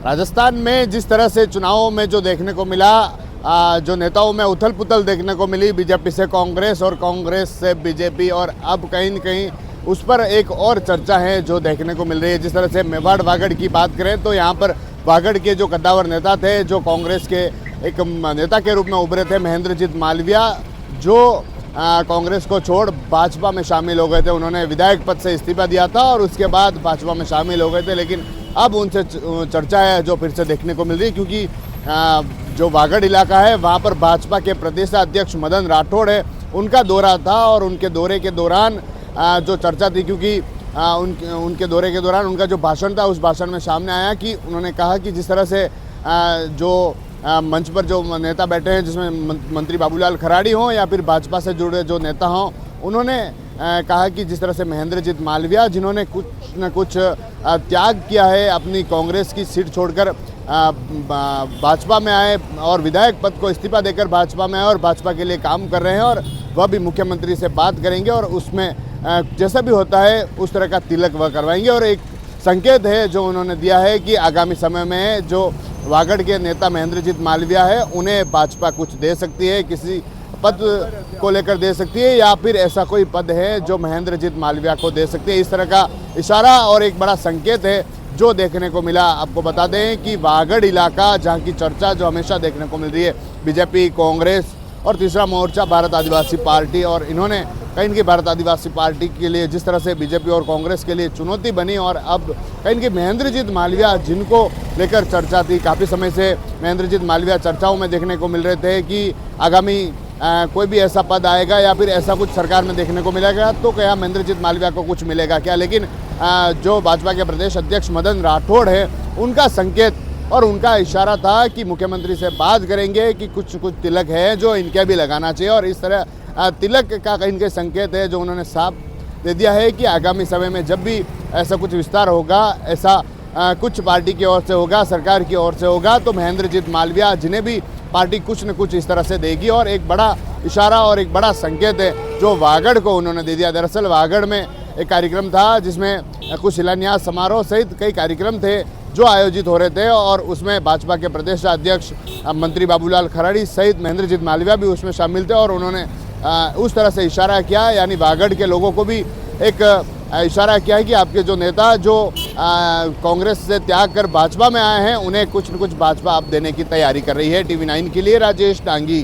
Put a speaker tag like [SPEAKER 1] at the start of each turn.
[SPEAKER 1] राजस्थान में जिस तरह से चुनावों में जो देखने को मिला, जो नेताओं में उथल पुथल देखने को मिली, बीजेपी से कांग्रेस और कांग्रेस से बीजेपी, और अब कहीं न कहीं उस पर एक और चर्चा है जो देखने को मिल रही है। जिस तरह से मेवाड़ वागड़ की बात करें तो यहाँ पर वागड़ के जो कद्दावर नेता थे, जो कांग्रेस के एक नेता के रूप में उभरे थे, महेंद्रजीत मालविया, जो कांग्रेस को छोड़ भाजपा में शामिल हो गए थे। उन्होंने विधायक पद से इस्तीफा दिया था और उसके बाद भाजपा में शामिल हो गए थे, लेकिन अब उनसे चर्चा है जो फिर से देखने को मिल रही है, क्योंकि जो वागड़ इलाका है वहाँ पर भाजपा के प्रदेश अध्यक्ष मदन राठौड़ है, उनका दौरा था और उनके दौरे के दौरान जो चर्चा थी, क्योंकि उनके दौरे के दौरान उनका जो भाषण था उस भाषण में सामने आया कि उन्होंने कहा कि जिस तरह से जो मंच पर जो नेता बैठे हैं, जिसमें मंत्री बाबूलाल खराड़ी हों या फिर भाजपा से जुड़े जो नेता हों, उन्होंने कहा कि जिस तरह से महेंद्रजीत मालविया, जिन्होंने कुछ न कुछ त्याग किया है, अपनी कांग्रेस की सीट छोड़कर भाजपा में आए और विधायक पद को इस्तीफा देकर भाजपा में आए और भाजपा के लिए काम कर रहे हैं, और वह भी मुख्यमंत्री से बात करेंगे और उसमें जैसा भी होता है उस तरह का तिलक वह करवाएंगे। और एक संकेत है जो उन्होंने दिया है कि आगामी समय में जो वागड़ के नेता महेंद्रजीत मालविया है, उन्हें भाजपा कुछ दे सकती है, किसी पद को लेकर दे सकती है, या फिर ऐसा कोई पद है जो महेंद्रजीत मालविया को दे सकती है। इस तरह का इशारा और एक बड़ा संकेत है जो देखने को मिला। आपको बता दें कि वागड़ इलाका, जहां की चर्चा जो हमेशा देखने को मिल रही है, बीजेपी, कांग्रेस और तीसरा मोर्चा भारत आदिवासी पार्टी, और इन्होंने कहीं की भारत आदिवासी पार्टी के लिए जिस तरह से बीजेपी और कांग्रेस के लिए चुनौती बनी, और अब कहीं की महेंद्रजीत मालविया जिनको लेकर चर्चा थी, काफ़ी समय से महेंद्रजीत मालविया चर्चाओं में देखने को मिल रहे थे कि आगामी कोई भी ऐसा पद आएगा या फिर ऐसा कुछ सरकार में देखने को मिलेगा तो क्या महेंद्रजीत मालविया को कुछ मिलेगा क्या। लेकिन जो भाजपा के प्रदेश अध्यक्ष मदन राठौड़ है, उनका संकेत और उनका इशारा था कि मुख्यमंत्री से बात करेंगे कि कुछ तिलक है जो इनके भी लगाना चाहिए, और इस तरह तिलक का इनके संकेत है जो उन्होंने साफ दे दिया है कि आगामी समय में जब भी ऐसा कुछ विस्तार होगा, ऐसा कुछ पार्टी की ओर से होगा, सरकार की ओर से होगा, तो महेंद्रजीत मालविया जिन्हें भी पार्टी कुछ न कुछ इस तरह से देगी। और एक बड़ा इशारा और एक बड़ा संकेत है जो वागड़ को उन्होंने दे दिया। दरअसल वागड़ में एक कार्यक्रम था जिसमें कुछ शिलान्यास समारोह सहित कई कार्यक्रम थे जो आयोजित हो रहे थे, और उसमें भाजपा के प्रदेश अध्यक्ष मंत्री बाबूलाल खराड़ी सहित महेंद्रजीत मालविया भी उसमें शामिल थे, और उन्होंने उस तरह से इशारा किया, यानी वागड़ के लोगों को भी एक इशारा किया है कि आपके जो नेता जो कांग्रेस से त्याग कर भाजपा में आए हैं, उन्हें कुछ न कुछ भाजपा अब देने की तैयारी कर रही है। TV9 के लिए राजेश डांगी।